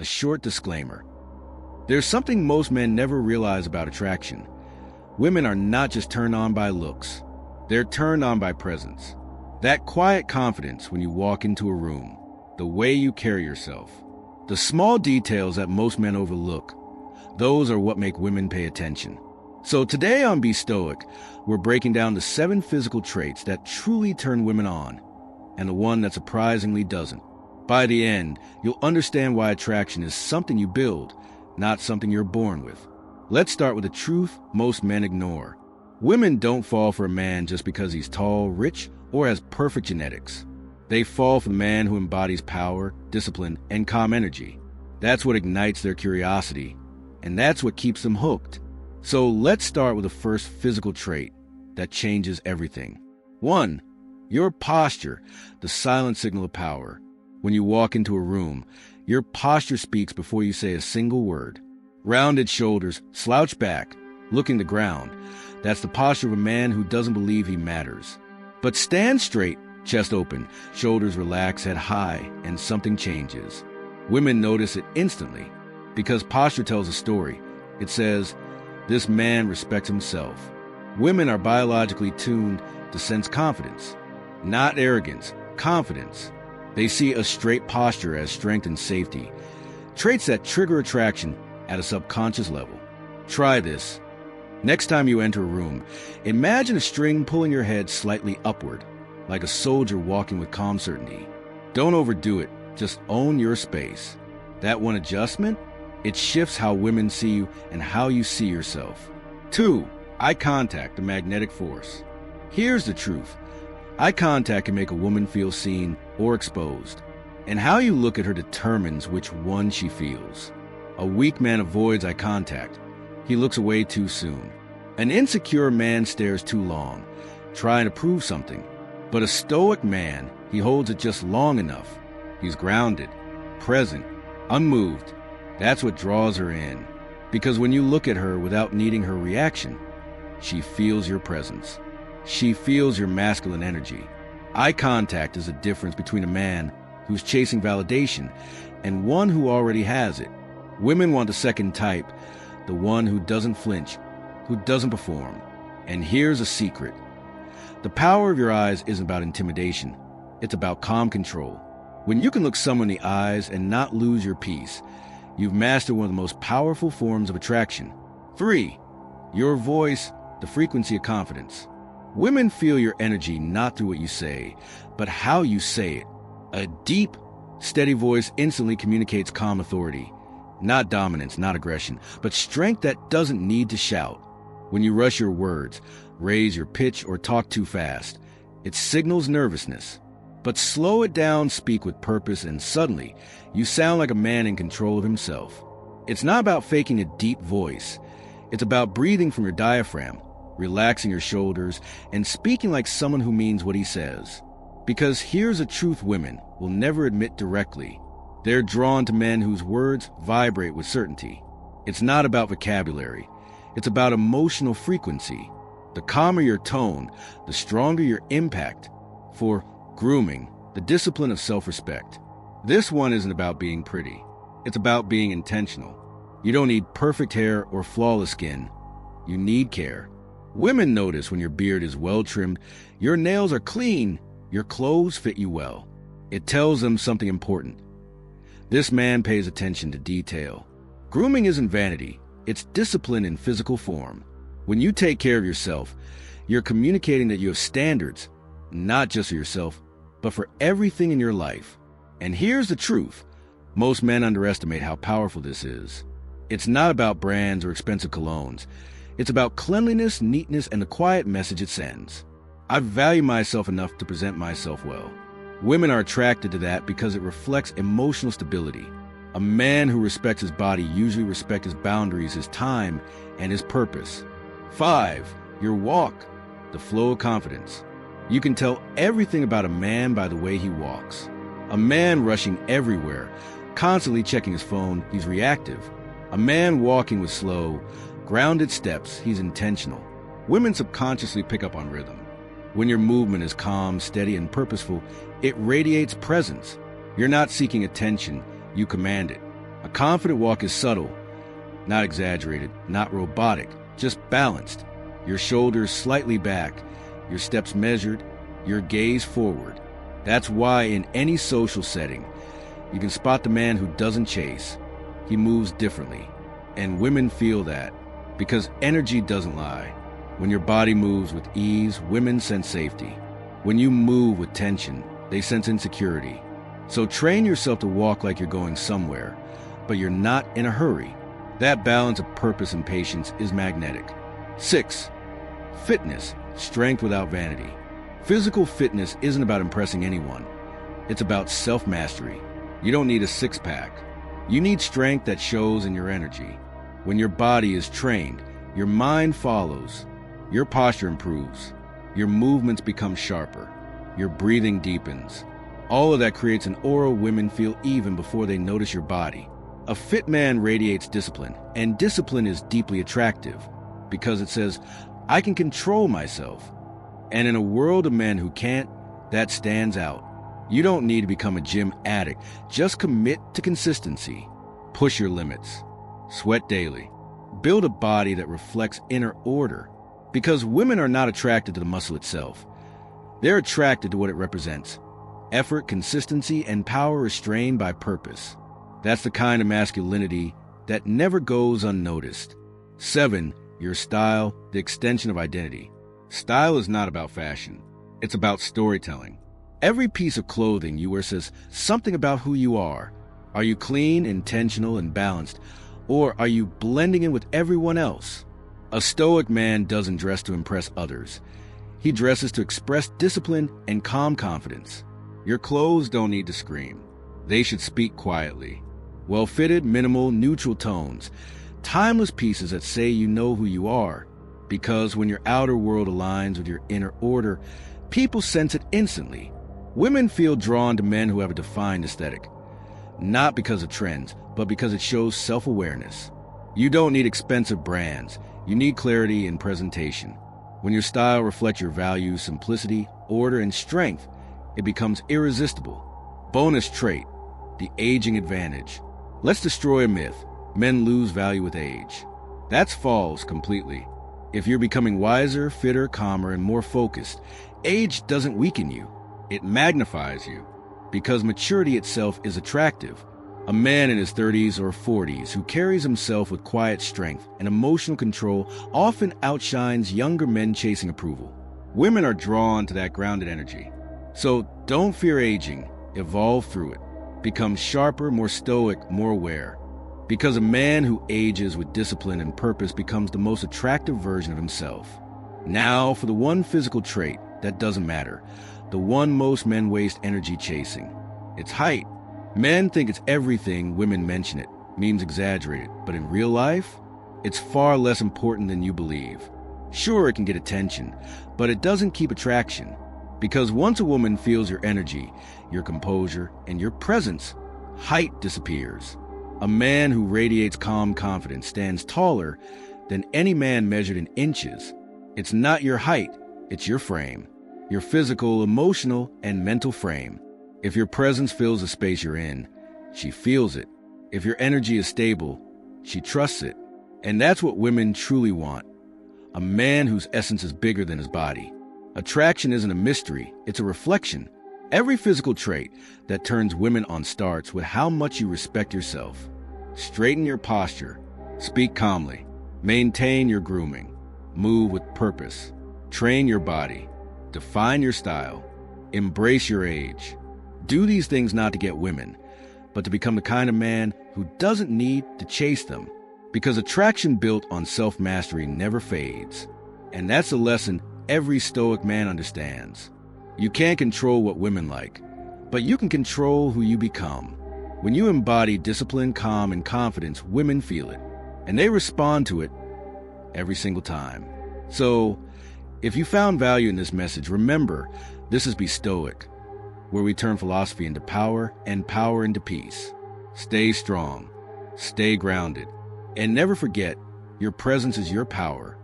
A short disclaimer. There's something most men never realize about attraction. Women are not just turned on by looks. They're turned on by presence. That quiet confidence when you walk into a room, the way you carry yourself, the small details that most men overlook, those are what make women pay attention. So today on Be Stoic, we're breaking down the 7 physical traits that truly turn women on, and the one that surprisingly doesn't. By the end, you'll understand why attraction is something you build, not something you're born with. Let's start with a truth most men ignore. Women don't fall for a man just because he's tall, rich, or has perfect genetics. They fall for the man who embodies power, discipline, and calm energy. That's what ignites their curiosity, and that's what keeps them hooked. So let's start with the first physical trait that changes everything. 1. Your posture, the silent signal of power. When you walk into a room, your posture speaks before you say a single word. Rounded shoulders, slouch back, looking the ground. That's the posture of a man who doesn't believe he matters. But stand straight, chest open, shoulders relaxed, head high, and something changes. Women notice it instantly because posture tells a story. It says, this man respects himself. Women are biologically tuned to sense confidence, not arrogance, confidence. They see a straight posture as strength and safety, traits that trigger attraction at a subconscious level. Try this. Next time you enter a room, imagine a string pulling your head slightly upward, like a soldier walking with calm certainty. Don't overdo it, just own your space. That one adjustment, it shifts how women see you and how you see yourself. 2. Eye contact, the magnetic force. Here's the truth. Eye contact can make a woman feel seen or exposed, and how you look at her determines which one she feels. A weak man avoids eye contact. He looks away too soon. An insecure man stares too long, trying to prove something. But a stoic man, he holds it just long enough. He's grounded, present, unmoved. That's what draws her in. Because when you look at her without needing her reaction, she feels your presence. She feels your masculine energy. Eye contact is the difference between a man who's chasing validation and one who already has it. Women want the second type, the one who doesn't flinch, who doesn't perform. And here's a secret. The power of your eyes isn't about intimidation. It's about calm control. When you can look someone in the eyes and not lose your peace, you've mastered one of the most powerful forms of attraction. 3. Your voice, the frequency of confidence. Women feel your energy not through what you say, but how you say it. A deep, steady voice instantly communicates calm authority. Not dominance, not aggression, but strength that doesn't need to shout. When you rush your words, raise your pitch, or talk too fast, it signals nervousness. But slow it down, speak with purpose, and suddenly, you sound like a man in control of himself. It's not about faking a deep voice. It's about breathing from your diaphragm, relaxing your shoulders, and speaking like someone who means what he says. Because here's a truth women will never admit directly. They're drawn to men whose words vibrate with certainty. It's not about vocabulary. It's about emotional frequency. The calmer your tone, the stronger your impact. For grooming, the discipline of self-respect. This one isn't about being pretty. It's about being intentional. You don't need perfect hair or flawless skin. You need care. Women notice when your beard is well-trimmed, your nails are clean, your clothes fit you well. It tells them something important. This man pays attention to detail. Grooming isn't vanity. It's discipline in physical form. When you take care of yourself, you're communicating that you have standards, not just for yourself, but for everything in your life. And here's the truth. Most men underestimate how powerful this is. It's not about brands or expensive colognes. It's about cleanliness, neatness, and the quiet message it sends. I value myself enough to present myself well. Women are attracted to that because it reflects emotional stability. A man who respects his body usually respects his boundaries, his time, and his purpose. 5. Your walk, the flow of confidence. You can tell everything about a man by the way he walks. A man rushing everywhere, constantly checking his phone, he's reactive. A man walking with slow, grounded steps, he's intentional. Women subconsciously pick up on rhythm. When your movement is calm, steady, and purposeful, it radiates presence. You're not seeking attention, you command it. A confident walk is subtle, not exaggerated, not robotic, just balanced. Your shoulders slightly back, your steps measured, your gaze forward. That's why in any social setting, you can spot the man who doesn't chase. He moves differently. And women feel that, because energy doesn't lie. When your body moves with ease, women sense safety. When you move with tension, they sense insecurity. So train yourself to walk like you're going somewhere, but you're not in a hurry. That balance of purpose and patience is magnetic. 6. Fitness, strength without vanity. Physical fitness isn't about impressing anyone. It's about self-mastery. You don't need a six-pack. You need strength that shows in your energy. When your body is trained, your mind follows. Your posture improves. Your movements become sharper. Your breathing deepens. All of that creates an aura women feel even before they notice your body. A fit man radiates discipline, and discipline is deeply attractive because it says, I can control myself. And in a world of men who can't, that stands out. You don't need to become a gym addict. Just commit to consistency. Push your limits. Sweat daily. Build a body that reflects inner order. Because women are not attracted to the muscle itself. They're attracted to what it represents. Effort, consistency, and power restrained by purpose. That's the kind of masculinity that never goes unnoticed. 7. Your style, the extension of identity. Style is not about fashion. It's about storytelling. Every piece of clothing you wear says something about who you are. Are you clean, intentional, and balanced? Or are you blending in with everyone else? A stoic man doesn't dress to impress others. He dresses to express discipline and calm confidence. Your clothes don't need to scream. They should speak quietly. Well-fitted, minimal, neutral tones. Timeless pieces that say you know who you are. Because when your outer world aligns with your inner order, people sense it instantly. Women feel drawn to men who have a defined aesthetic. Not because of trends, but because it shows self-awareness. You don't need expensive brands. You need clarity in presentation. When your style reflects your values, simplicity, order, and strength, it becomes irresistible. Bonus trait, the aging advantage. Let's destroy a myth. Men lose value with age. That's false completely. If you're becoming wiser, fitter, calmer, and more focused, age doesn't weaken you. It magnifies you. Because maturity itself is attractive. A man in his 30s or 40s who carries himself with quiet strength and emotional control often outshines younger men chasing approval. Women are drawn to that grounded energy. So don't fear aging, evolve through it. Become sharper, more stoic, more aware. Because a man who ages with discipline and purpose becomes the most attractive version of himself. Now for the one physical trait that doesn't matter, the one most men waste energy chasing. It's height. Men think it's everything women mention it, memes exaggerate it, but in real life, it's far less important than you believe. Sure, it can get attention, but it doesn't keep attraction. Because once a woman feels your energy, your composure, and your presence, height disappears. A man who radiates calm confidence stands taller than any man measured in inches. It's not your height, it's your frame. Your physical, emotional, and mental frame. If your presence fills the space you're in, she feels it. If your energy is stable, she trusts it. And that's what women truly want. A man whose essence is bigger than his body. Attraction isn't a mystery, it's a reflection. Every physical trait that turns women on starts with how much you respect yourself. Straighten your posture. Speak calmly. Maintain your grooming. Move with purpose. Train your body. Define your style. Embrace your age. Do these things not to get women, but to become the kind of man who doesn't need to chase them. Because attraction built on self-mastery never fades. And that's a lesson every stoic man understands. You can't control what women like, but you can control who you become. When you embody discipline, calm, and confidence, women feel it, and they respond to it every single time. So, if you found value in this message, remember, this is Be Stoic, where we turn philosophy into power and power into peace. Stay strong, stay grounded, and never forget, your presence is your power.